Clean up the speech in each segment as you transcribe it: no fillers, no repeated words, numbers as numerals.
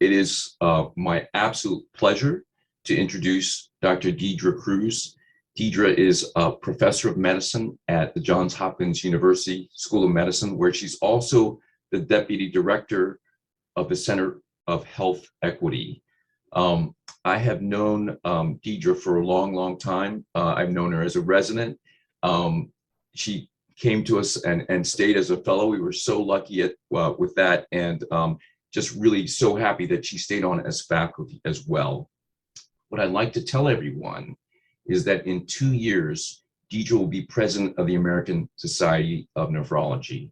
It is my absolute pleasure to introduce Dr. Deidre Cruz. Deidre is a professor of medicine at the Johns Hopkins University School of Medicine, where she's also the deputy director of the Center of Health Equity. I have known Deidre for a long, long time. I've known her as a resident. She came to us and stayed as a fellow. We were so lucky with that, and just really so happy that she stayed on as faculty as well. What I'd like to tell everyone is that in 2 years, Deidre will be president of the American Society of Nephrology.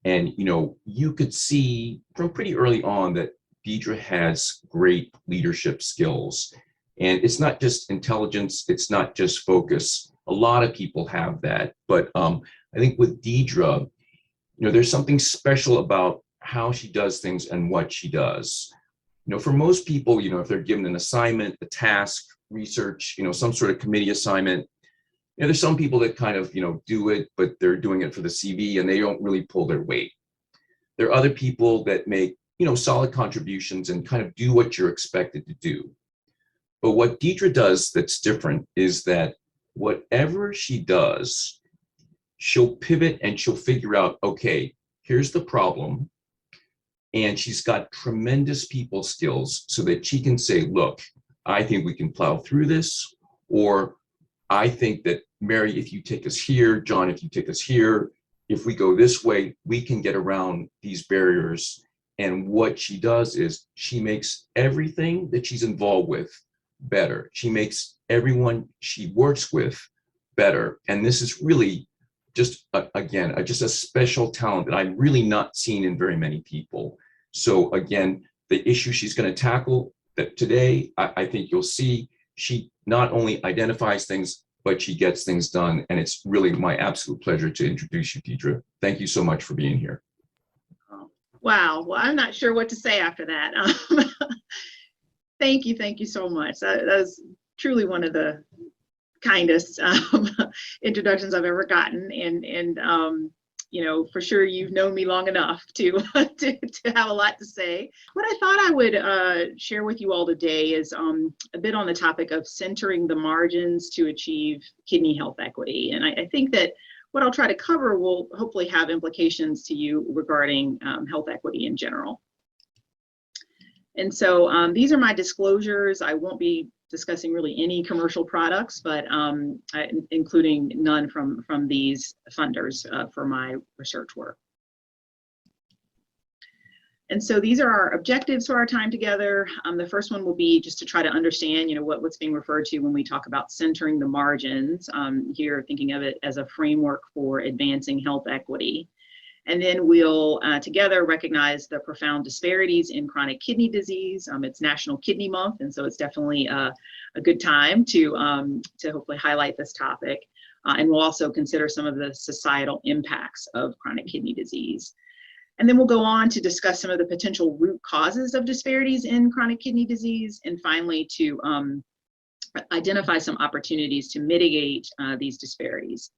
And you could see from pretty early on that Deidre has great leadership skills. And it's not just intelligence, it's not just focus. A lot of people have that. But I think with Deidre, there's something special about how she does things and what she does. For most people, if they're given an assignment, a task, research, some sort of committee assignment, there's some people that kind of, do it, but they're doing it for the CV and they don't really pull their weight. There are other people that make, solid contributions and kind of do what you're expected to do. But what Deidre does that's different is that whatever she does, she'll pivot and she'll figure out, okay, here's the problem. And she's got tremendous people skills so that she can say, look, I think we can plow through this, or I think that Mary, if you take us here, John, if you take us here, if we go this way, we can get around these barriers. And what she does is she makes everything that she's involved with better. She makes everyone she works with better. And this is really just, again, just a special talent that I'm really not seeing in very many people. So again, the issue she's going to tackle that today, I think you'll see she not only identifies things, but she gets things done. And it's really my absolute pleasure to introduce you, Deidre. Thank you so much for being here. Wow. Well, I'm not sure what to say after that. Thank you so much. That was truly one of the kindest introductions I've ever gotten, and for sure you've known me long enough to have a lot to say. What I thought I would share with you all today is a bit on the topic of centering the margins to achieve kidney health equity, and I think that what I'll try to cover will hopefully have implications to you regarding health equity in general. And so these are my disclosures. I won't be discussing really any commercial products, but including none from these funders for my research work. And so these are our objectives for our time together. The first one will be just to try to understand, what's being referred to when we talk about centering the margins. Here, thinking of it as a framework for advancing health equity. And then we'll together recognize the profound disparities in chronic kidney disease. It's National Kidney Month, and so it's definitely a good time to hopefully highlight this topic. And we'll also consider some of the societal impacts of chronic kidney disease. And then we'll go on to discuss some of the potential root causes of disparities in chronic kidney disease, and finally to identify some opportunities to mitigate these disparities.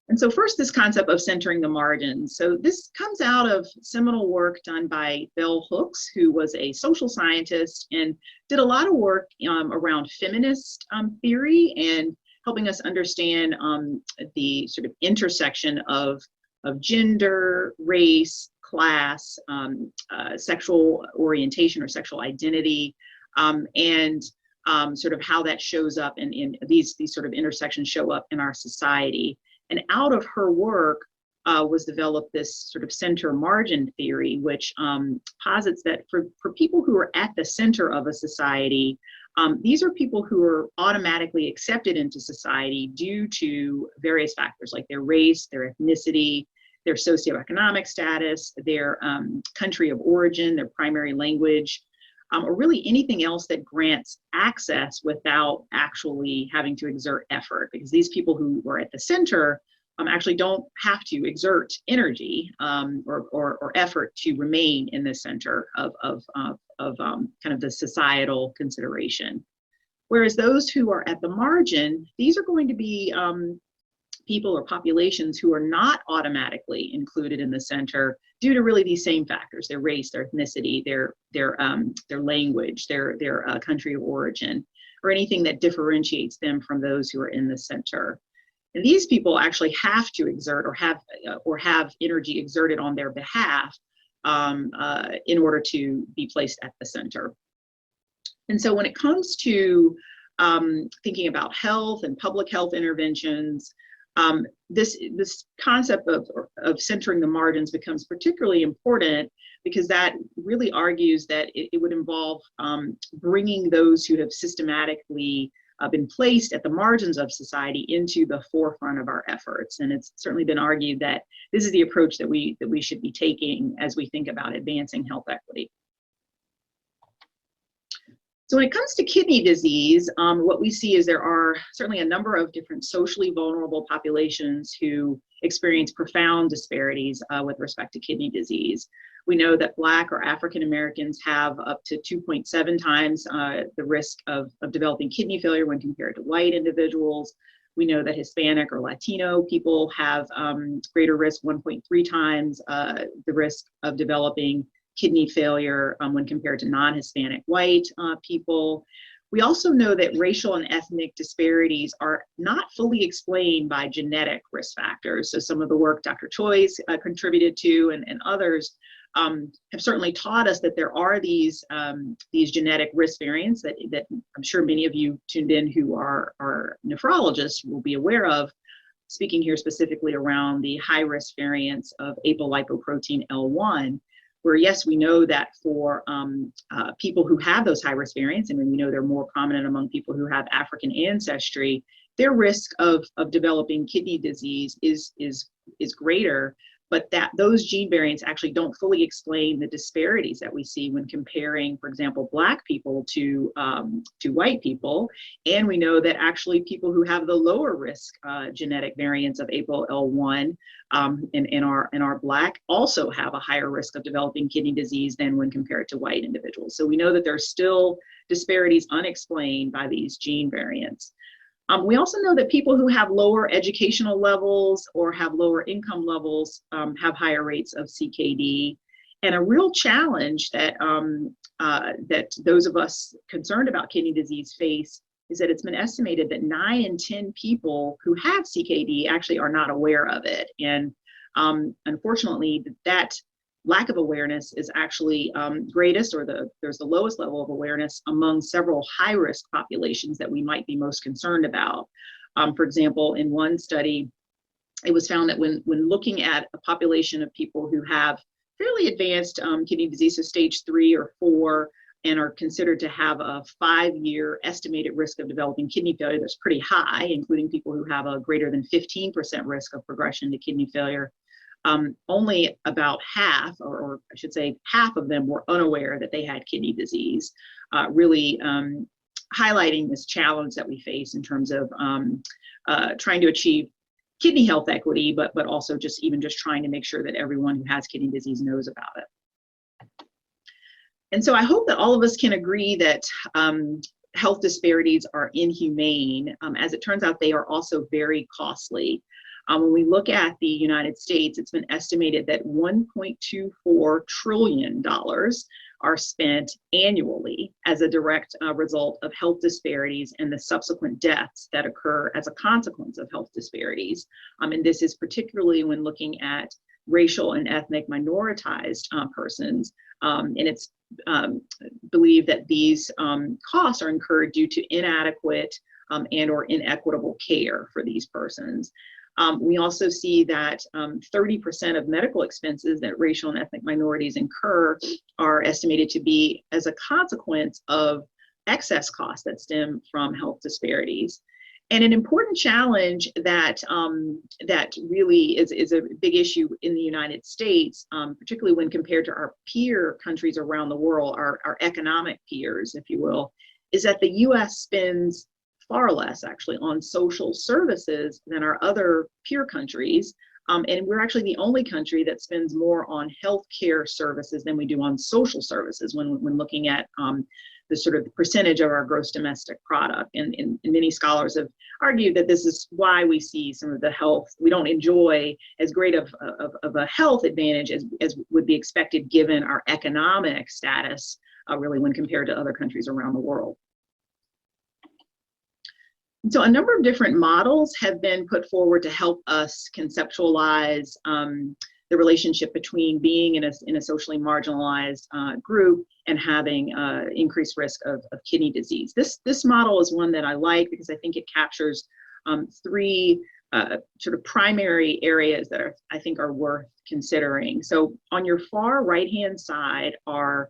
And so first, this concept of centering the margins. So this comes out of seminal work done by Bell Hooks, who was a social scientist and did a lot of work around feminist theory and helping us understand the sort of intersection of gender, race, class, sexual orientation or sexual identity, and sort of how that shows up in these sort of intersections show up in our society. And out of her work was developed this sort of center margin theory, which posits that for people who are at the center of a society, these are people who are automatically accepted into society due to various factors like their race, their ethnicity, their socioeconomic status, their country of origin, their primary language, or really anything else that grants access without actually having to exert effort, because these people who are at the center actually don't have to exert energy or effort to remain in the center of kind of the societal consideration. Whereas those who are at the margin, these are going to be people or populations who are not automatically included in the center due to really these same factors: their race, their ethnicity, their language, their country of origin, or anything that differentiates them from those who are in the center. And these people actually have to exert or have energy exerted on their behalf in order to be placed at the center. And so when it comes to thinking about health and public health interventions, this concept of centering the margins becomes particularly important, because that really argues that it would involve bringing those who have systematically been placed at the margins of society into the forefront of our efforts. And it's certainly been argued that this is the approach that we should be taking as we think about advancing health equity. So when it comes to kidney disease, what we see is there are certainly a number of different socially vulnerable populations who experience profound disparities with respect to kidney disease. We know that Black or African Americans have up to 2.7 times the risk of developing kidney failure when compared to white individuals. We know that Hispanic or Latino people have greater risk, 1.3 times the risk of developing kidney failure when compared to non-Hispanic white people. We also know that racial and ethnic disparities are not fully explained by genetic risk factors. So some of the work Dr. Choi's contributed to and others have certainly taught us that there are these genetic risk variants that I'm sure many of you tuned in who are nephrologists will be aware of, speaking here specifically around the high risk variants of apolipoprotein L1, where yes, we know that for people who have those high risk variants, and we know they're more prominent among people who have African ancestry, their risk of developing kidney disease is greater, but that those gene variants actually don't fully explain the disparities that we see when comparing, for example, Black people to white people. And we know that actually people who have the lower risk genetic variants of APOL1 and are Black also have a higher risk of developing kidney disease than when compared to white individuals. So we know that there's still disparities unexplained by these gene variants. We also know that people who have lower educational levels or have lower income levels have higher rates of CKD. And a real challenge that those of us concerned about kidney disease face is that it's been estimated that 9 in 10 people who have CKD actually are not aware of it. And unfortunately, that lack of awareness is actually greatest, or there's the lowest level of awareness among several high-risk populations that we might be most concerned about. For example, in one study, it was found that when looking at a population of people who have fairly advanced kidney disease, so stage 3 or 4, and are considered to have a 5-year estimated risk of developing kidney failure that's pretty high, including people who have a greater than 15% risk of progression to kidney failure, only about half, or I should say half of them were unaware that they had kidney disease, really highlighting this challenge that we face in terms of trying to achieve kidney health equity, but also just trying to make sure that everyone who has kidney disease knows about it. And so I hope that all of us can agree that health disparities are inhumane. As it turns out, they are also very costly. When we look at the United States, it's been estimated that $1.24 trillion are spent annually as a direct result of health disparities and the subsequent deaths that occur as a consequence of health disparities. And this is particularly when looking at racial and ethnic minoritized persons. And it's believed that these costs are incurred due to inadequate and or inequitable care for these persons. We also see that 30% of medical expenses that racial and ethnic minorities incur are estimated to be as a consequence of excess costs that stem from health disparities. And an important challenge that really is a big issue in the United States, particularly when compared to our peer countries around the world, our economic peers, if you will, is that the US spends far less actually on social services than our other peer countries, And we're actually the only country that spends more on healthcare services than we do on social services when looking at the sort of percentage of our gross domestic product. And many scholars have argued that this is why we see some of the health, we don't enjoy as great of a health advantage as would be expected given our economic status, really when compared to other countries around the world. So a number of different models have been put forward to help us conceptualize the relationship between being in a socially marginalized group and having increased risk of kidney disease. This model is one that I like because I think it captures three sort of primary areas that I think are worth considering. So on your far right-hand side are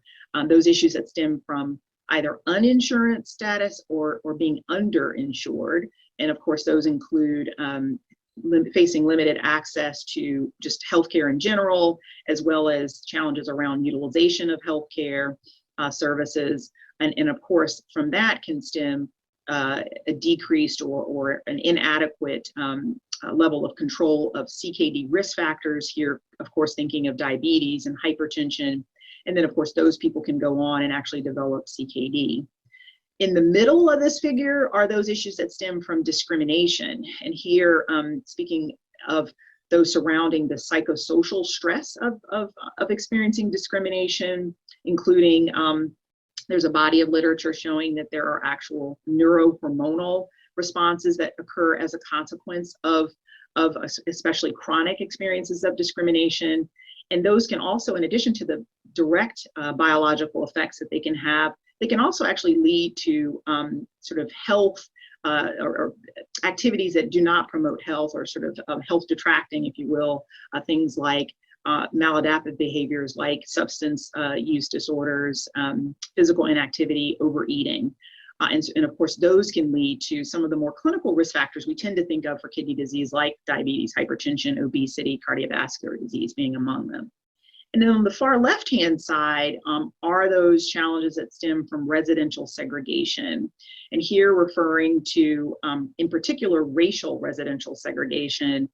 those issues that stem from either uninsurance status or being underinsured. And of course, those include facing limited access to just healthcare in general, as well as challenges around utilization of healthcare services. And of course, from that can stem a decreased or an inadequate level of control of CKD risk factors here, of course, thinking of diabetes and hypertension. And then, of course, those people can go on and actually develop CKD. In the middle of this figure are those issues that stem from discrimination. And here, speaking of those surrounding the psychosocial stress of experiencing discrimination, including there's a body of literature showing that there are actual neurohormonal responses that occur as a consequence of especially chronic experiences of discrimination. And those can also, in addition to the direct biological effects that they can have, they can also actually lead to sort of health or activities that do not promote health, or sort of health detracting, if you will, things like maladaptive behaviors like substance use disorders, physical inactivity, overeating. And of course, those can lead to some of the more clinical risk factors we tend to think of for kidney disease, like diabetes, hypertension, obesity, cardiovascular disease being among them. And then on the far left-hand side are those challenges that stem from residential segregation. And here referring to, in particular, racial residential segregation,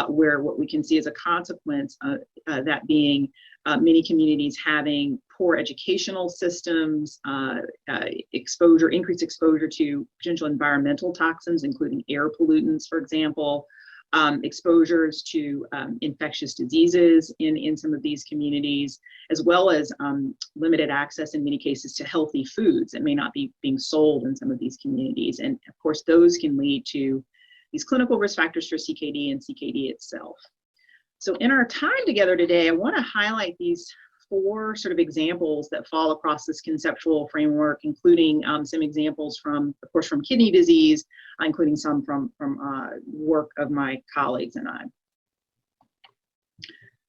where what we can see as a consequence, that being many communities having poor educational systems, increased exposure to potential environmental toxins, including air pollutants, for example, exposures to infectious diseases in some of these communities, as well as limited access in many cases to healthy foods that may not be being sold in some of these communities. And of course, those can lead to these clinical risk factors for CKD and CKD itself. So in our time together today, I want to highlight these four sort of examples that fall across this conceptual framework, including some examples from, of course, from kidney disease, including some from work of my colleagues and I.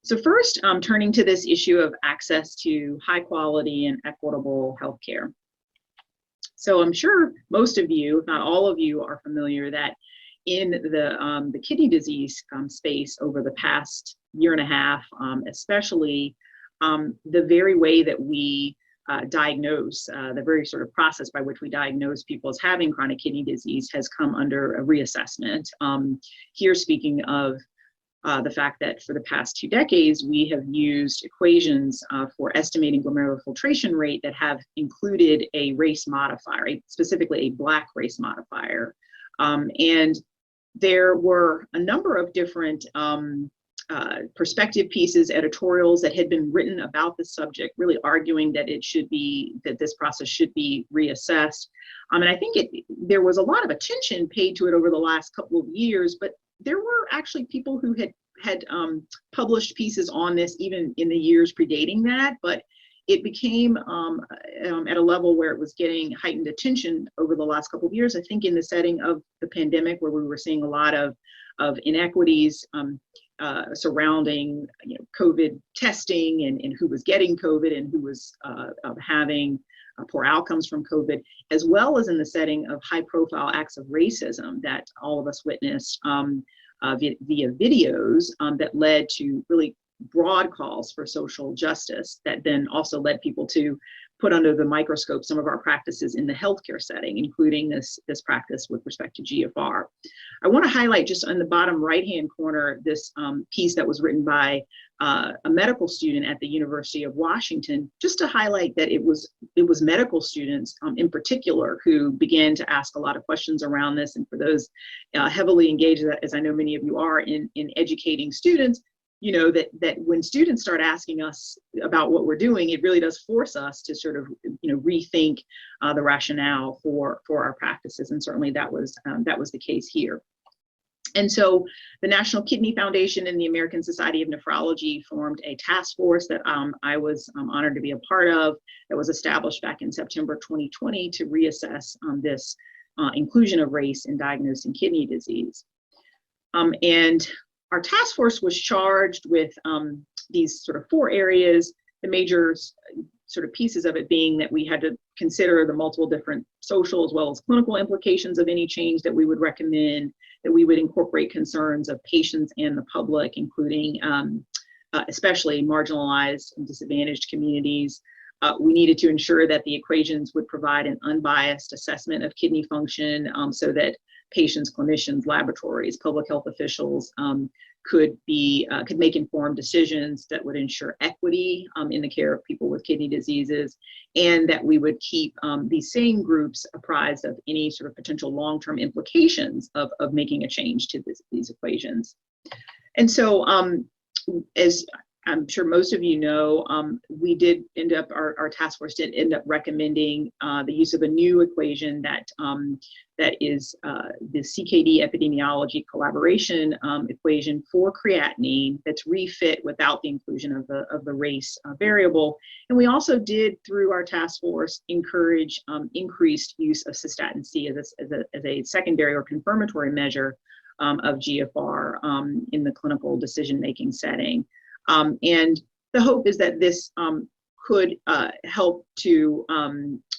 So first, turning to this issue of access to high quality and equitable healthcare. So I'm sure most of you, if not all of you, are familiar that in the kidney disease space over the past year and a half, especially, the very way that we diagnose, the very sort of process by which we diagnose people as having chronic kidney disease has come under a reassessment. Here, speaking of the fact that for the past 2 decades, we have used equations for estimating glomerular filtration rate that have included a race modifier, specifically a Black race modifier. And there were a number of different perspective pieces, editorials that had been written about the subject, really arguing that this process should be reassessed. And I think there was a lot of attention paid to it over the last couple of years, but there were actually people who had published pieces on this even in the years predating that, but it became at a level where it was getting heightened attention over the last couple of years, I think in the setting of the pandemic, where we were seeing a lot of inequities surrounding COVID testing and who was getting COVID and who was having poor outcomes from COVID, as well as in the setting of high profile acts of racism that all of us witnessed via videos that led to really broad calls for social justice, that then also led people to put under the microscope some of our practices in the healthcare setting, including this practice with respect to GFR. I want to highlight just on the bottom right-hand corner this piece that was written by a medical student at the University of Washington, just to highlight that it was medical students in particular who began to ask a lot of questions around this. And for those heavily engaged, as I know many of you are, in educating students, you know, that when students start asking us about what we're doing, it really does force us to sort of, you know, rethink the rationale for our practices. And certainly that was the case here. And so the National Kidney Foundation and the American Society of Nephrology formed a task force that I was honored to be a part of, that was established back in September 2020 to reassess this inclusion of race in diagnosing kidney disease. And our task force was charged with these sort of 4 areas, the major sort of pieces of it being that we had to consider the multiple different social as well as clinical implications of any change that we would recommend, that we would incorporate concerns of patients and the public, including especially marginalized and disadvantaged communities. We needed to ensure that the equations would provide an unbiased assessment of kidney function so that patients, clinicians, laboratories, public health officials could make informed decisions that would ensure equity in the care of people with kidney diseases, and that we would keep these same groups apprised of any sort of potential long-term implications of making a change to these equations. And so, as I'm sure most of you know, we did end up, our task force did end up recommending the use of a new equation that is the CKD epidemiology collaboration equation for creatinine that's refit without the inclusion of the race variable. And we also did, through our task force, encourage increased use of cystatin C as a secondary or confirmatory measure of GFR in the clinical decision-making setting. And the hope is that this could help to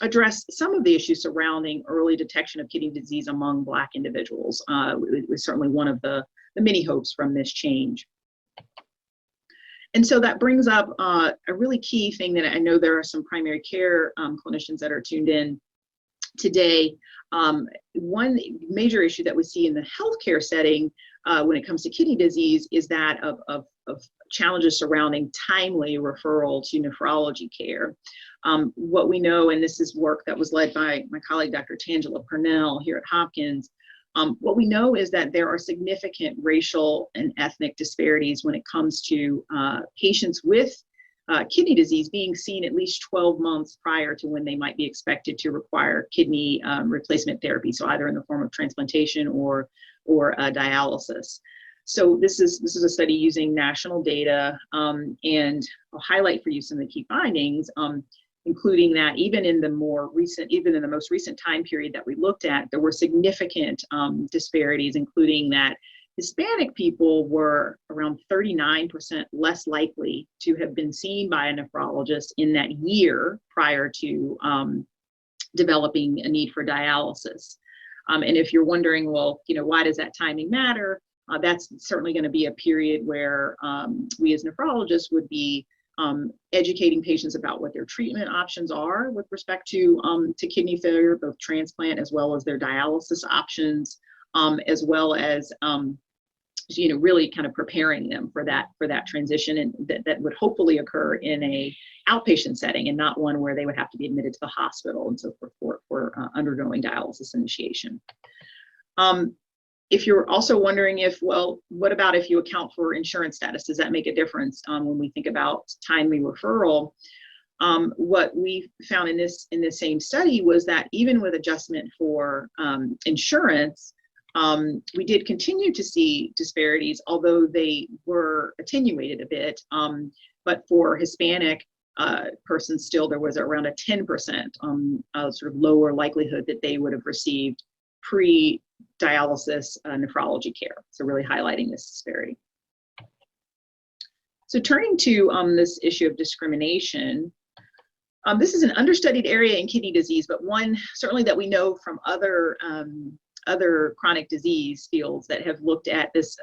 address some of the issues surrounding early detection of kidney disease among Black individuals. It was certainly one of the many hopes from this change. And so that brings up a really key thing that I know there are some primary care clinicians that are tuned in today. One major issue that we see in the healthcare setting when it comes to kidney disease is that of challenges surrounding timely referral to nephrology care. What we know, and this is work that was led by my colleague, Dr. Tangela Purnell here at Hopkins, what we know is that there are significant racial and ethnic disparities when it comes to patients with kidney disease being seen at least 12 months prior to when they might be expected to require kidney replacement therapy, so either in the form of transplantation or dialysis. So this is a study using national data, and I'll highlight for you some of the key findings, including that even in the most recent time period that we looked at, there were significant disparities, including that Hispanic people were around 39% less likely to have been seen by a nephrologist in that year prior to developing a need for dialysis. And if you're wondering, well, you know, why does that timing matter? That's certainly going to be a period where we as nephrologists would be educating patients about what their treatment options are with respect to kidney failure, both transplant as well as their dialysis options, as well as you know, really kind of preparing them for that transition, and that would hopefully occur in a outpatient setting and not one where they would have to be admitted to the hospital and so forth for undergoing dialysis initiation. If you're also wondering if, well, what about if you account for insurance status? Does that make a difference when we think about timely referral? What we found in this same study was that even with adjustment for insurance, we did continue to see disparities, although they were attenuated a bit. But for Hispanic persons, still there was around a 10% sort of lower likelihood that they would have received pre-dialysis nephrology care. So really highlighting this disparity. So turning to this issue of discrimination, this is an understudied area in kidney disease, but one certainly that we know from other chronic disease fields that have looked at this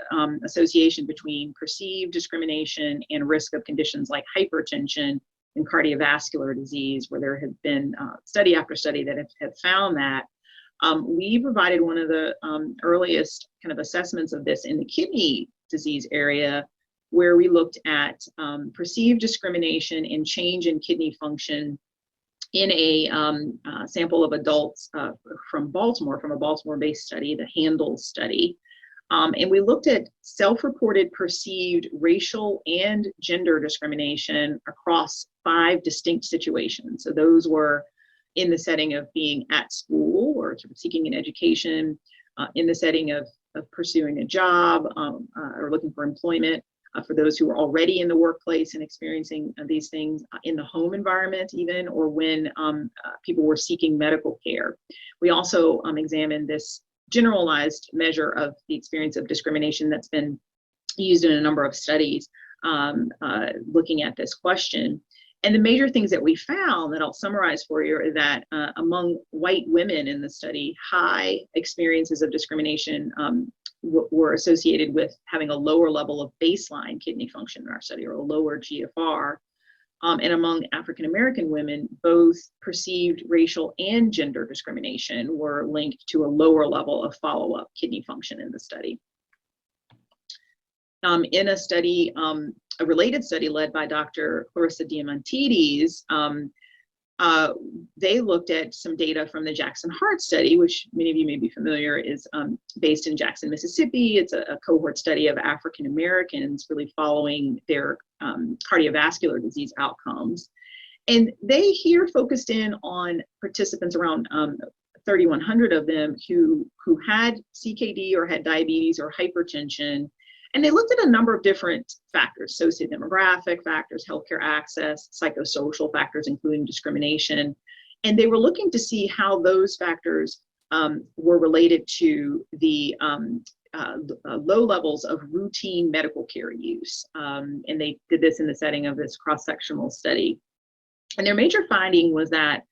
association between perceived discrimination and risk of conditions like hypertension and cardiovascular disease, where there have been study after study that have found that. We provided one of the earliest kind of assessments of this in the kidney disease area, where we looked at perceived discrimination and change in kidney function in a sample of adults from Baltimore, from a Baltimore-based study, the Handle study. And we looked at self-reported perceived racial and gender discrimination across 5 distinct situations. So those were in the setting of being at school or sort of seeking an education, in the setting of pursuing a job or looking for employment, for those who are already in the workplace and experiencing these things, in the home environment even, or when people were seeking medical care. We also examined this generalized measure of the experience of discrimination that's been used in a number of studies looking at this question. And the major things that we found that I'll summarize for you are that among white women in the study, high experiences of discrimination were associated with having a lower level of baseline kidney function in our study, or a lower GFR. And among African-American women, both perceived racial and gender discrimination were linked to a lower level of follow-up kidney function in the study. In a study, a related study led by Dr. Clarissa Diamantidis, they looked at some data from the Jackson Heart study, which many of you may be familiar, is based in Jackson, Mississippi. It's a cohort study of African Americans really following their cardiovascular disease outcomes. And they here focused in on participants, around 3,100 of them, who had CKD or had diabetes or hypertension. And they looked at a number of different factors: sociodemographic factors, healthcare access, psychosocial factors, including discrimination. And they were looking to see how those factors were related to the low levels of routine medical care use. And they did this in the setting of this cross-sectional study. And their major finding was that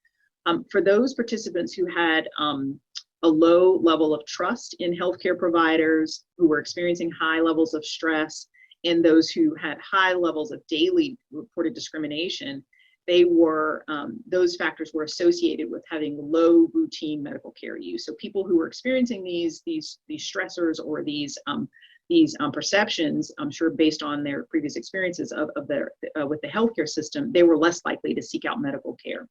for those participants who had a low level of trust in healthcare providers, who were experiencing high levels of stress, and those who had high levels of daily reported discrimination, they were, those factors were associated with having low routine medical care use. So people who were experiencing these stressors or these perceptions, I'm sure based on their previous experiences with the healthcare system, they were less likely to seek out medical care.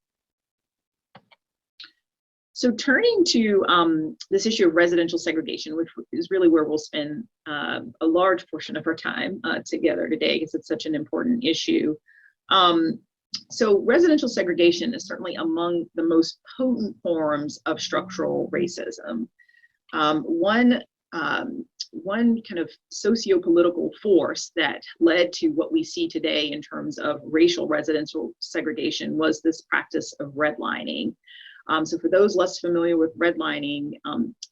So turning to this issue of residential segregation, which is really where we'll spend a large portion of our time together today, because it's such an important issue. So residential segregation is certainly among the most potent forms of structural racism. One kind of socio-political force that led to what we see today in terms of racial residential segregation was this practice of redlining. So for those less familiar with redlining,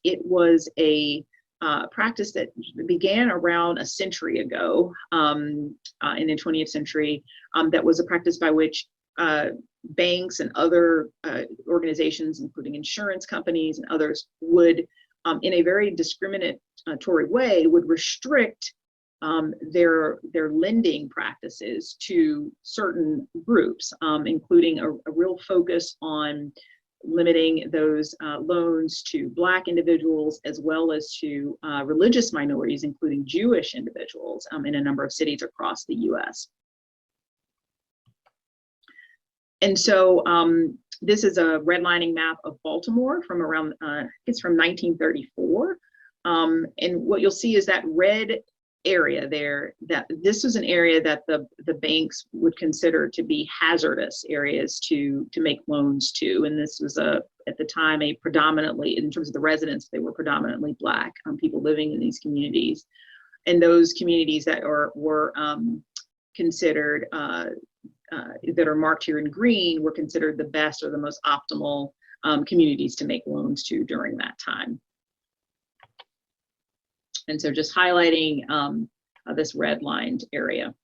it was a practice that began around a century ago in the 20th century. That was a practice by which banks and other organizations, including insurance companies and others, would, in a very discriminatory way, would restrict their lending practices to certain groups, including a real focus on limiting those loans to Black individuals, as well as to religious minorities, including Jewish individuals, in a number of cities across the US. And so this is a redlining map of Baltimore from around, it's from 1934. And what you'll see is that red area there, that this was an area that the banks would consider to be hazardous areas to make loans to. And this was at the time, a predominantly, in terms of the residents, they were predominantly Black people living in these communities. And those communities that were considered, that are marked here in green, were considered the best or the most optimal communities to make loans to during that time. And so just highlighting this redlined area.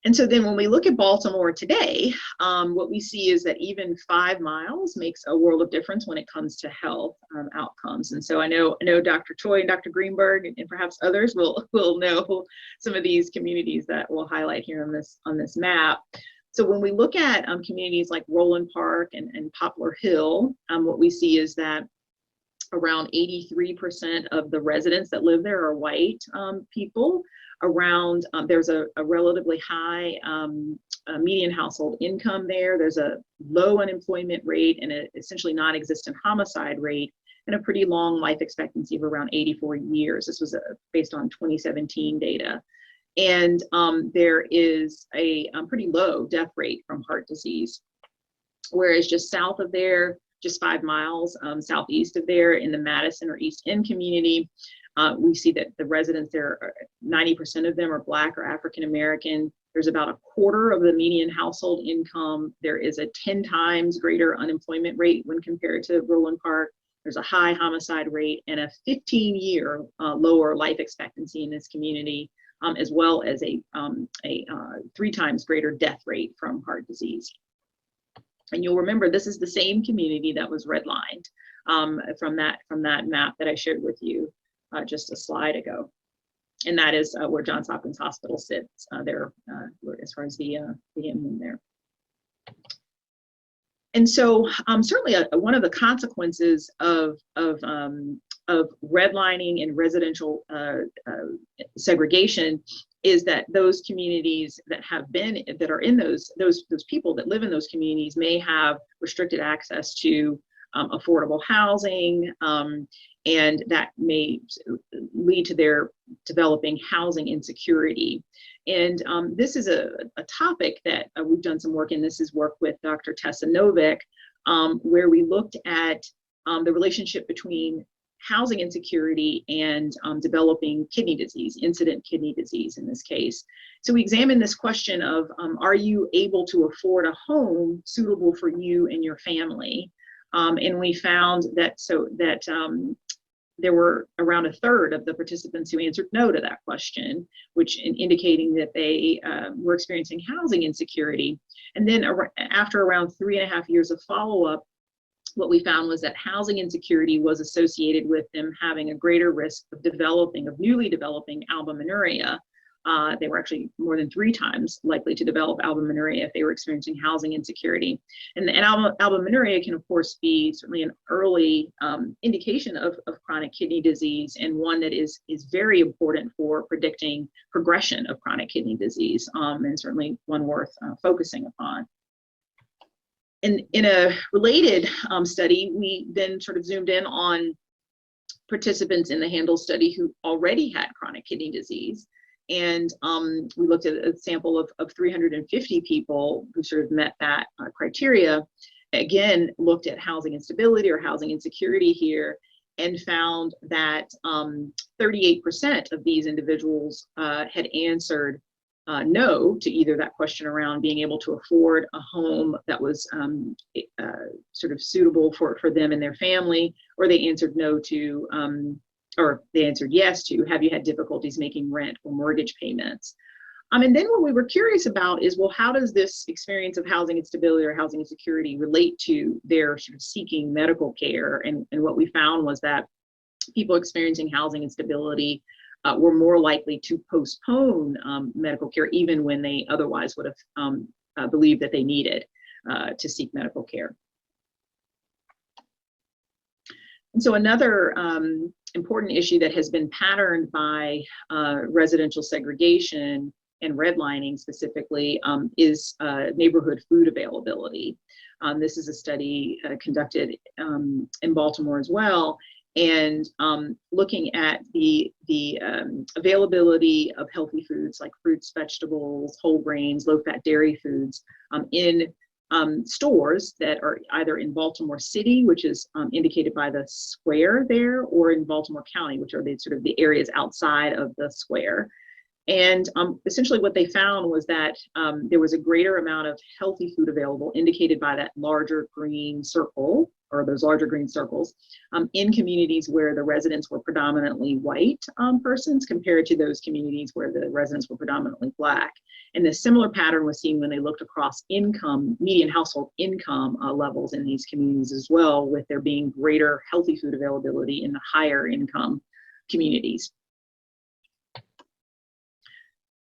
And so then when we look at Baltimore today, what we see is that even 5 miles makes a world of difference when it comes to health outcomes. And so I know Dr. Choi and Dr. Greenberg and perhaps others will know some of these communities that we'll highlight here on this map. So when we look at communities like Roland Park and Poplar Hill, what we see is that around 83% of the residents that live there are white people. Around there's a relatively high median household income there. There's a low unemployment rate and an essentially non-existent homicide rate, and a pretty long life expectancy of around 84 years. This was based on 2017 data. And there is a pretty low death rate from heart disease. Whereas just south of there, just 5 miles southeast of there in the Madison or East End community, we see that the residents there, 90% of them are Black or African American. There's about a quarter of the median household income. There is a 10 times greater unemployment rate when compared to Roland Park. There's a high homicide rate and a 15-year lower life expectancy in this community, as well as a 3 times greater death rate from heart disease. And you'll remember this is the same community that was redlined from that map that I shared with you just a slide ago. And that is where Johns Hopkins Hospital sits there as far as the inland there. And so certainly one of the consequences of redlining and residential segregation is that those communities that are in those people that live in those communities may have restricted access to affordable housing, and that may lead to their developing housing insecurity. And this is a topic that we've done some work in. This is work with Dr. Tessa Novick, where we looked at the relationship between housing insecurity and developing kidney disease, incident kidney disease in this case. So we examined this question of, are you able to afford a home suitable for you and your family? And we found that there were around a third of the participants who answered no to that question, which indicating that they were experiencing housing insecurity. And then after around 3.5 years of follow-up, what we found was that housing insecurity was associated with them having a greater risk of newly developing albuminuria. They were actually more than 3 times likely to develop albuminuria if they were experiencing housing insecurity. And albuminuria can, of course, be certainly an early indication of chronic kidney disease, and one that is very important for predicting progression of chronic kidney disease, and certainly one worth focusing upon. In a related study, we then sort of zoomed in on participants in the Handle study who already had chronic kidney disease. And we looked at a sample of 350 people who sort of met that criteria. Again, looked at housing instability or housing insecurity here, and found that 38% of these individuals had answered no to either that question around being able to afford a home that was sort of suitable for them and their family, or they answered no to, or they answered yes to, have you had difficulties making rent or mortgage payments? And then what we were curious about is, well, how does this experience of housing instability or housing insecurity relate to their sort of seeking medical care? And what we found was that people experiencing housing instability were more likely to postpone medical care even when they otherwise would have believed that they needed to seek medical care. And so another important issue that has been patterned by residential segregation and redlining specifically is neighborhood food availability. This is a study conducted in Baltimore as well, and looking at the availability of healthy foods like fruits, vegetables, whole grains, low-fat dairy foods in stores that are either in Baltimore City, which is indicated by the square there, or in Baltimore County, which are the sort of the areas outside of the square. And essentially what they found was that there was a greater amount of healthy food available, indicated by that larger green circle or those larger green circles, in communities where the residents were predominantly white persons compared to those communities where the residents were predominantly Black. And the similar pattern was seen when they looked across income, median household income levels in these communities as well, with there being greater healthy food availability in the higher income communities.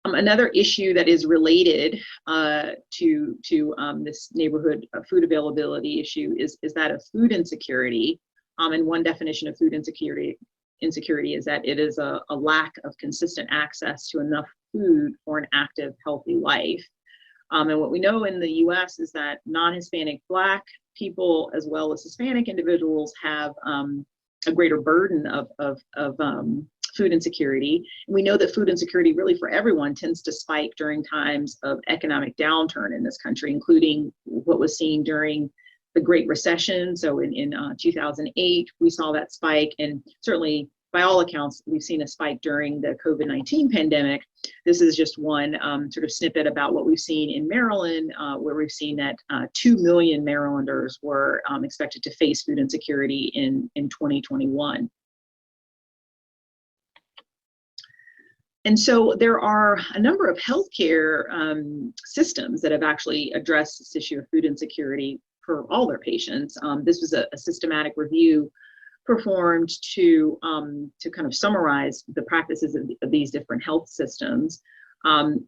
Another issue that is related to this neighborhood food availability issue is that of food insecurity. And one definition of food insecurity is that it is a lack of consistent access to enough food for an active, healthy life. And what we know in the US is that non-Hispanic Black people, as well as Hispanic individuals, have a greater burden of food insecurity. And we know that food insecurity really for everyone tends to spike during times of economic downturn in this country, including what was seen during the Great Recession. So in 2008, we saw that spike, and certainly by all accounts, we've seen a spike during the COVID-19 pandemic. This is just one sort of snippet about what we've seen in Maryland, where we've seen that 2 million Marylanders were expected to face food insecurity in 2021. And so there are a number of healthcare systems that have actually addressed this issue of food insecurity for all their patients. This was a systematic review performed to kind of summarize the practices of these different health systems.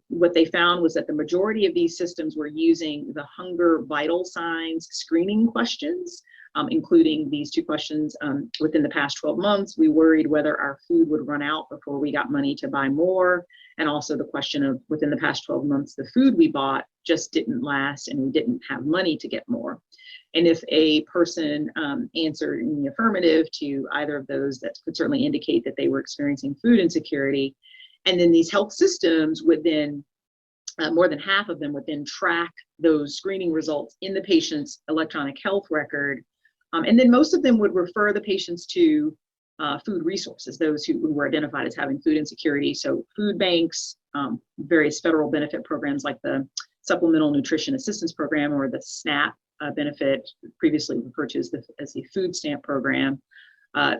What they found was that the majority of these systems were using the hunger vital signs screening questions, including these two questions. Within the past 12 months, we worried whether our food would run out before we got money to buy more. And also the question of within the past 12 months, the food we bought just didn't last and we didn't have money to get more. And if a person answered in the affirmative to either of those, that could certainly indicate that they were experiencing food insecurity. And then these health systems would then, more than half of them would then track those screening results in the patient's electronic health record. And then most of them would refer the patients to food resources, those who were identified as having food insecurity. So food banks, various federal benefit programs like the Supplemental Nutrition Assistance Program, or the SNAP benefit, previously referred to as the food stamp program.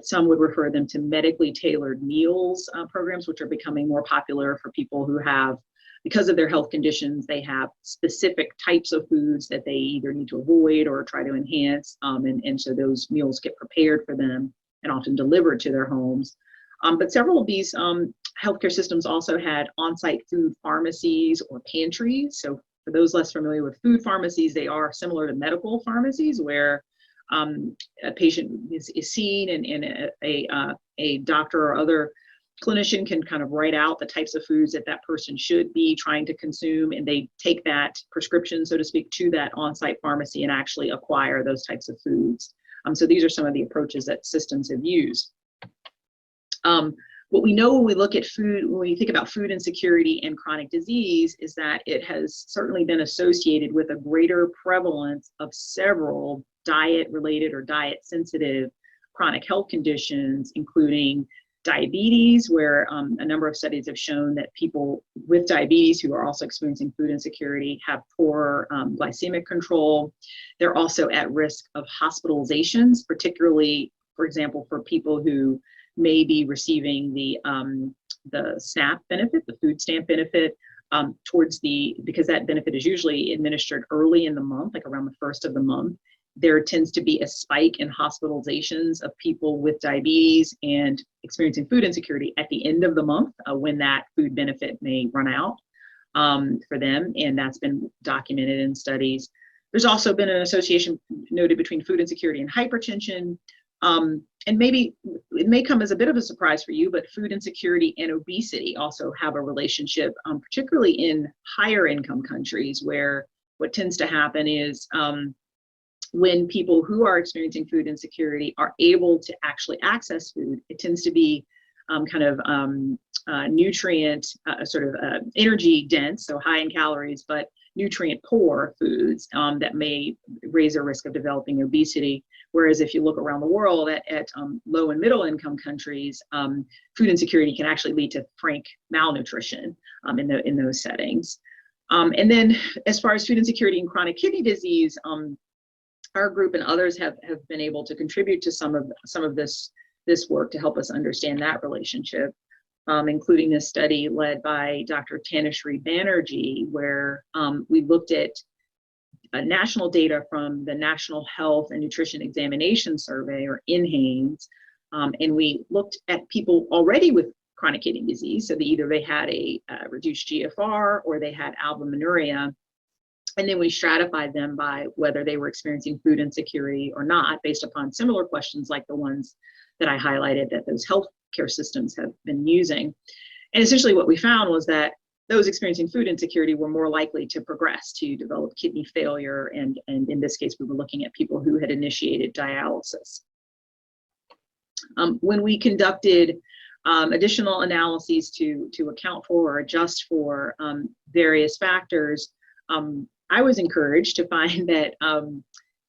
Some would refer them to medically tailored meals programs, which are becoming more popular for people who have, because of their health conditions, they have specific types of foods that they either need to avoid or try to enhance. And so those meals get prepared for them and often delivered to their homes. But several of these healthcare systems also had on-site food pharmacies or pantries. So for those less familiar with food pharmacies, they are similar to medical pharmacies, where a patient is seen and a doctor or other clinician can kind of write out the types of foods that that person should be trying to consume, and they take that prescription, so to speak, to that on-site pharmacy and actually acquire those types of foods. So these are some of the approaches that systems have used. What we know when we look at food, when we think about food insecurity and chronic disease, is that it has certainly been associated with a greater prevalence of several diet-related or diet-sensitive chronic health conditions, including diabetes, where a number of studies have shown that people with diabetes who are also experiencing food insecurity have poor glycemic control. They're also at risk of hospitalizations, particularly, for example, for people who may be receiving the SNAP benefit, the food stamp benefit, because that benefit is usually administered early in the month, like around the first of the month. There tends to be a spike in hospitalizations of people with diabetes and experiencing food insecurity at the end of the month, when that food benefit may run out for them, and that's been documented in studies. There's also been an association noted between food insecurity and hypertension. And maybe it may come as a bit of a surprise for you, but food insecurity and obesity also have a relationship, particularly in higher income countries, where what tends to happen is when people who are experiencing food insecurity are able to actually access food, it tends to be nutrient, energy dense, so high in calories, but nutrient poor foods that may raise a risk of developing obesity. Whereas if you look around the world at low and middle income countries, food insecurity can actually lead to frank malnutrition in those settings. And then as far as food insecurity and chronic kidney disease our group and others have been able to contribute to some of this work to help us understand that relationship, including this study led by Dr. Tanushree Banerjee, where we looked at national data from the National Health and Nutrition Examination Survey, or NHANES, and we looked at people already with chronic kidney disease, so either they had a reduced GFR or they had albuminuria, and then we stratified them by whether they were experiencing food insecurity or not, based upon similar questions like the ones that I highlighted that those healthcare systems have been using. And essentially what we found was that those experiencing food insecurity were more likely to progress to develop kidney failure, and in this case, we were looking at people who had initiated dialysis. When we conducted additional analyses to account for or adjust for various factors, I was encouraged to find that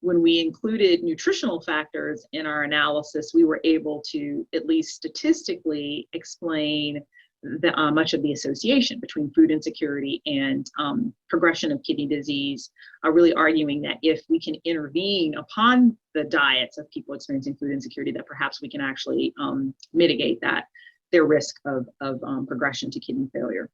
when we included nutritional factors in our analysis, we were able to, at least statistically, explain much of the association between food insecurity and progression of kidney disease, really arguing that if we can intervene upon the diets of people experiencing food insecurity, that perhaps we can actually mitigate their risk of progression to kidney failure.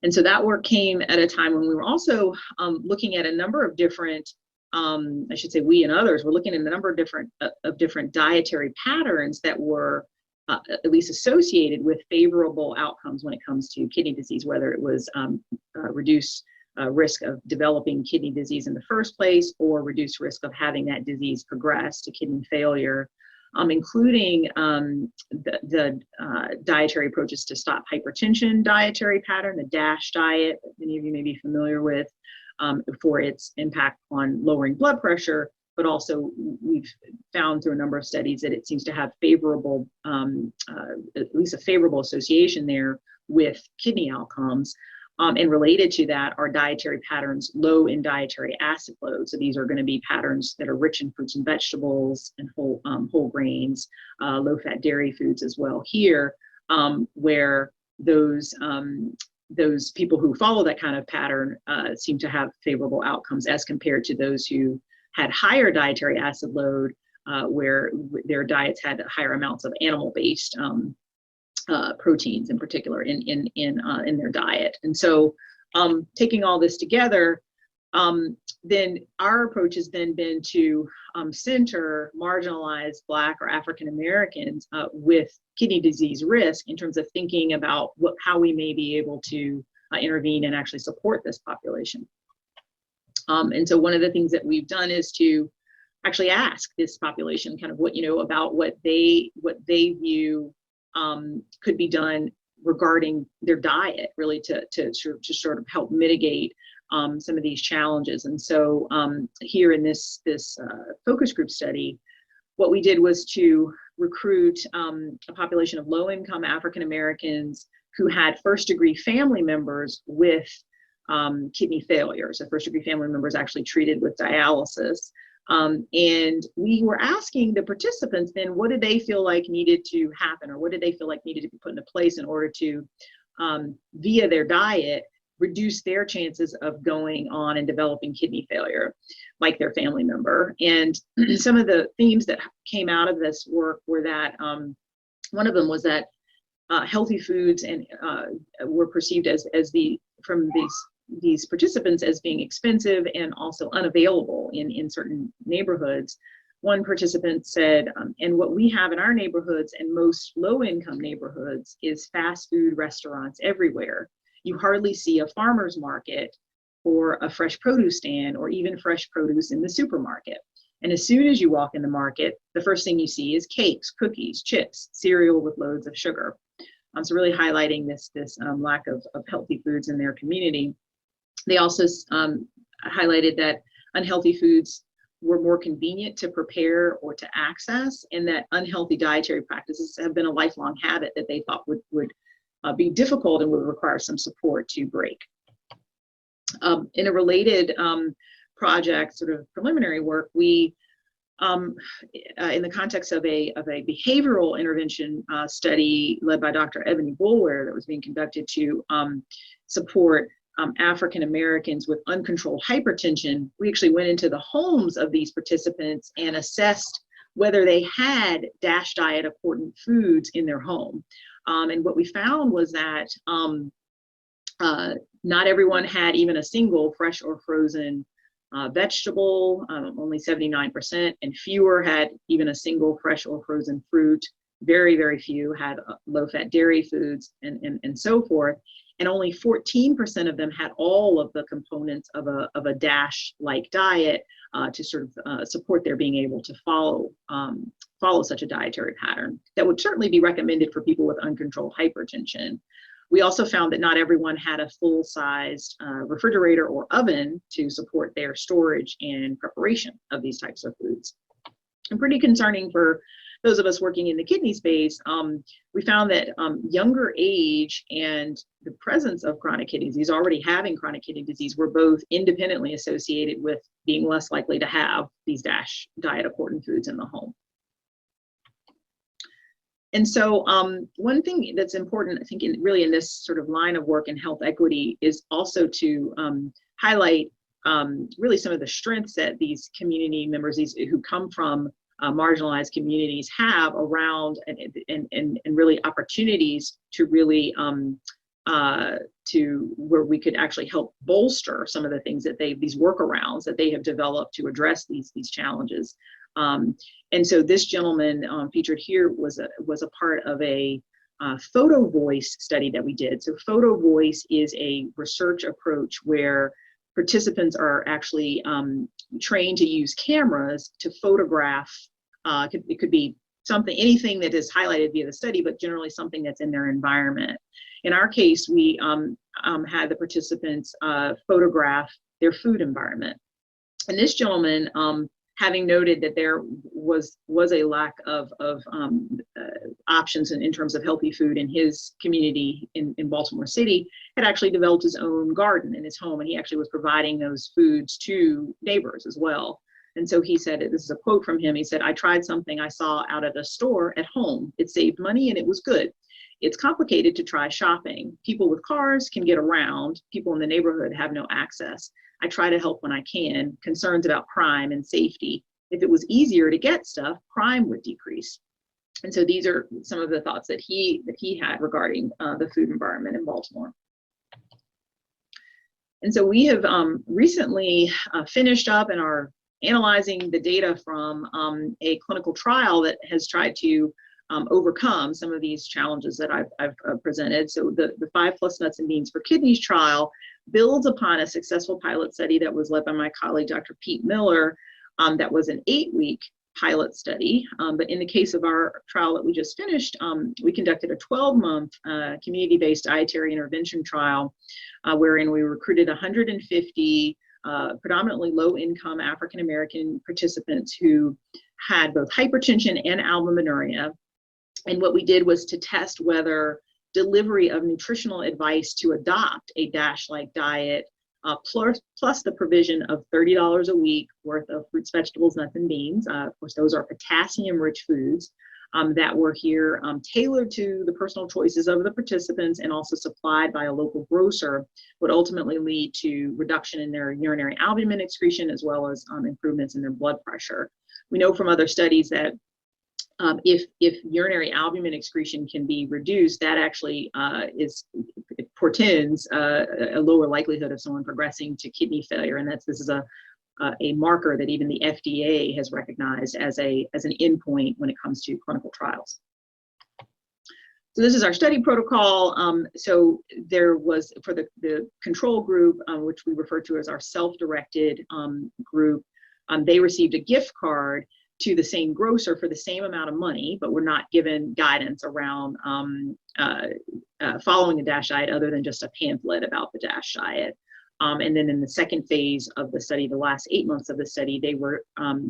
And so that work came at a time when we were also looking at a number of different, I should say we and others were looking at a number of different dietary patterns that were at least associated with favorable outcomes when it comes to kidney disease, whether it was reduced risk of developing kidney disease in the first place or reduced risk of having that disease progress to kidney failure, including the dietary approaches to stop hypertension dietary pattern, the DASH diet, that many of you may be familiar with, for its impact on lowering blood pressure, but also we've found through a number of studies that it seems to have favorable, at least a favorable association there with kidney outcomes. And related to that are dietary patterns low in dietary acid load. So these are going to be patterns that are rich in fruits and vegetables and whole grains, low-fat dairy foods as well here, where those people who follow that kind of pattern seem to have favorable outcomes as compared to those who had higher dietary acid load, where their diets had higher amounts of animal-based proteins in particular in their diet. And so taking all this together, then our approach has then been to center marginalized Black or African Americans with kidney disease risk in terms of thinking about how we may be able to intervene and actually support this population. And so one of the things that we've done is to actually ask this population kind of about what they view could be done regarding their diet, really to sort of help mitigate some of these challenges. And so here in this focus group study, what we did was to recruit a population of low-income African Americans who had first-degree family members with kidney failure. So first-degree family members actually treated with dialysis. And we were asking the participants then, what did they feel like needed to happen, or what did they feel like needed to be put into place in order to, via their diet, reduce their chances of going on and developing kidney failure like their family member. And some of the themes that came out of this work were that one of them was that healthy foods and were perceived from these participants as being expensive and also unavailable in certain neighborhoods. One participant said, and what we have in our neighborhoods and most low-income neighborhoods is fast food restaurants everywhere. You hardly see a farmer's market or a fresh produce stand or even fresh produce in the supermarket. And as soon as you walk in the market, the first thing you see is cakes, cookies, chips, cereal with loads of sugar. So really highlighting this lack of healthy foods in their community. They also highlighted that unhealthy foods were more convenient to prepare or to access, and that unhealthy dietary practices have been a lifelong habit that they thought would be difficult and would require some support to break. In a related project, sort of preliminary work, we, in the context of a behavioral intervention study led by Dr. Ebony Boulware that was being conducted to support African Americans with uncontrolled hypertension, we actually went into the homes of these participants and assessed whether they had DASH diet accordant foods in their home. And what we found was that not everyone had even a single fresh or frozen vegetable, only 79%, and fewer had even a single fresh or frozen fruit. Very, very few had low-fat dairy foods and so forth. And only 14% of them had all of the components of a DASH-like diet to sort of support their being able to follow such a dietary pattern that would certainly be recommended for people with uncontrolled hypertension. We also found that not everyone had a full-sized refrigerator or oven to support their storage and preparation of these types of foods. And pretty concerning for those of us working in the kidney space. We found that younger age and the presence of chronic kidney disease, already having chronic kidney disease, were both independently associated with being less likely to have these DASH diet accordant foods in the home. And so one thing that's important, I think, really in this sort of line of work in health equity is also to highlight really some of the strengths that these community members, these who come from marginalized communities, have around and really opportunities to really to where we could actually help bolster some of the things that these workarounds that they have developed to address these challenges. And so this gentleman featured here was a part of a photo voice study that we did. So photo voice is a research approach where participants are actually trained to use cameras to photograph. It could be something, anything that is highlighted via the study, but generally something that's in their environment. In our case, we had the participants photograph their food environment. And this gentleman, having noted that there was a lack of options in terms of healthy food in his community in Baltimore City, had actually developed his own garden in his home, and he actually was providing those foods to neighbors as well. And so he said, this is a quote from him, he said, "I tried something I saw out at a store at home. It saved money and it was good. It's complicated to try shopping. People with cars can get around. People in the neighborhood have no access. I try to help when I can. Concerns about crime and safety. If it was easier to get stuff, crime would decrease." And so these are some of the thoughts that he had regarding the food environment in Baltimore. And so we have recently finished up and are analyzing the data from a clinical trial that has tried to overcome some of these challenges that I've presented. So the 5+ Nuts and Beans for Kidneys trial builds upon a successful pilot study that was led by my colleague, Dr. Pete Miller, that was an 8-week pilot study. But in the case of our trial that we just finished, we conducted a 12-month community-based dietary intervention trial wherein we recruited 150 predominantly low-income African-American participants who had both hypertension and albuminuria. And what we did was to test whether delivery of nutritional advice to adopt a DASH-like diet, plus the provision of $30 a week worth of fruits, vegetables, nuts, and beans. Of course, those are potassium-rich foods that were here tailored to the personal choices of the participants and also supplied by a local grocer, would ultimately lead to reduction in their urinary albumin excretion as well as improvements in their blood pressure. We know from other studies that if urinary albumin excretion can be reduced, that actually it portends a lower likelihood of someone progressing to kidney failure, and this is a marker that even the FDA has recognized as an endpoint when it comes to clinical trials. So this is our study protocol. So there was, for the control group, which we refer to as our self-directed group, they received a gift card to the same grocer for the same amount of money, but were not given guidance around following a DASH diet other than just a pamphlet about the DASH diet. And then in the second phase of the study, the last 8 months of the study, they were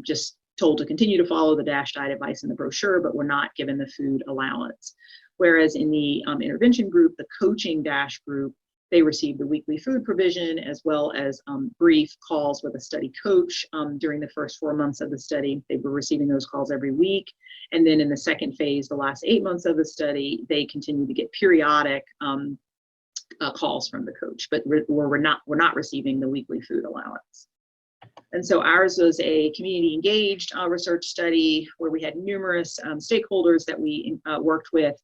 just told to continue to follow the DASH diet advice in the brochure, but were not given the food allowance. Whereas in the intervention group, the coaching DASH group, they received the weekly food provision as well as brief calls with a study coach during the first 4 months of the study. They were receiving those calls every week. And then in the second phase, the last 8 months of the study, they continued to get periodic calls from the coach, but we're not receiving the weekly food allowance. And so ours was a community engaged research study where we had numerous stakeholders that we worked with,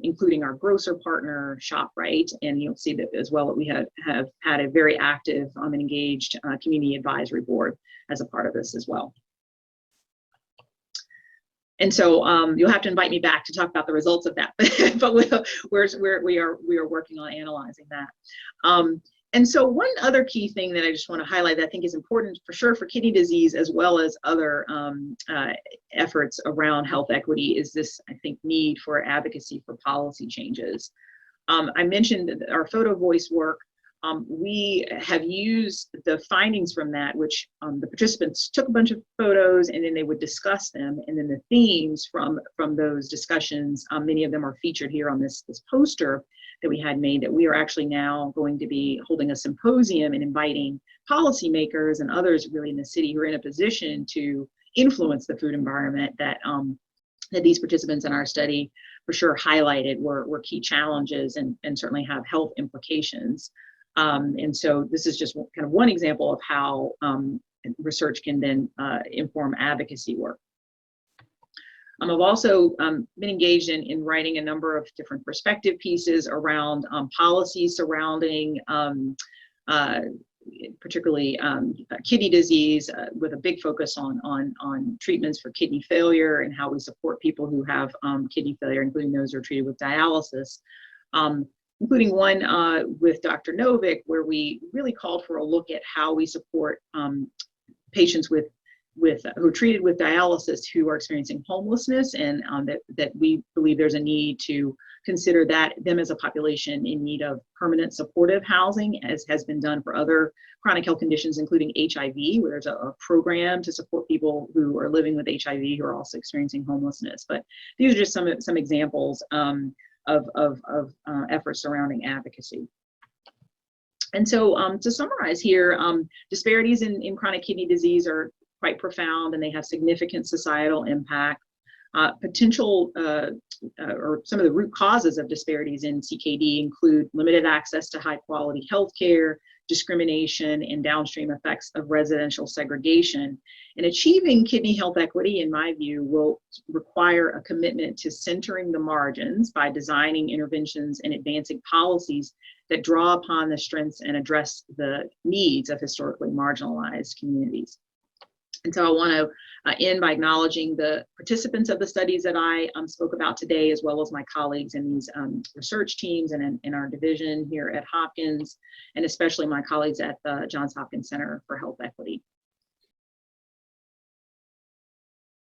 including our grocer partner, ShopRite, and you'll see that as well that we have had a very active and engaged community advisory board as a part of this as well. And so you'll have to invite me back to talk about the results of that, but we are working on analyzing that. And so one other key thing that I just want to highlight that I think is important for sure for kidney disease as well as other efforts around health equity is this, I think, need for advocacy for policy changes. I mentioned our photo voice work. We have used the findings from that, which the participants took a bunch of photos and then they would discuss them. And then the themes from those discussions, many of them are featured here on this poster that we had made, that we are actually now going to be holding a symposium and inviting policymakers and others really in the city who are in a position to influence the food environment that these participants in our study for sure highlighted were key challenges and certainly have health implications. And so this is just kind of one example of how research can then inform advocacy work. I've also been engaged in writing a number of different perspective pieces around policies surrounding particularly kidney disease with a big focus on treatments for kidney failure and how we support people who have kidney failure, including those who are treated with dialysis. Including one with Dr. Novick, where we really called for a look at how we support patients who are treated with dialysis who are experiencing homelessness, and that we believe there's a need to consider them as a population in need of permanent supportive housing, as has been done for other chronic health conditions, including HIV, where there's a program to support people who are living with HIV who are also experiencing homelessness. But these are just some examples of efforts surrounding advocacy. And so to summarize here, disparities in chronic kidney disease are quite profound and they have significant societal impact. Potential or some of the root causes of disparities in CKD include limited access to high quality health care, discrimination, and downstream effects of residential segregation. And achieving kidney health equity, in my view, will require a commitment to centering the margins by designing interventions and advancing policies that draw upon the strengths and address the needs of historically marginalized communities. And so I want to end by acknowledging the participants of the studies that I spoke about today, as well as my colleagues in these research teams and in our division here at Hopkins, and especially my colleagues at the Johns Hopkins Center for Health Equity.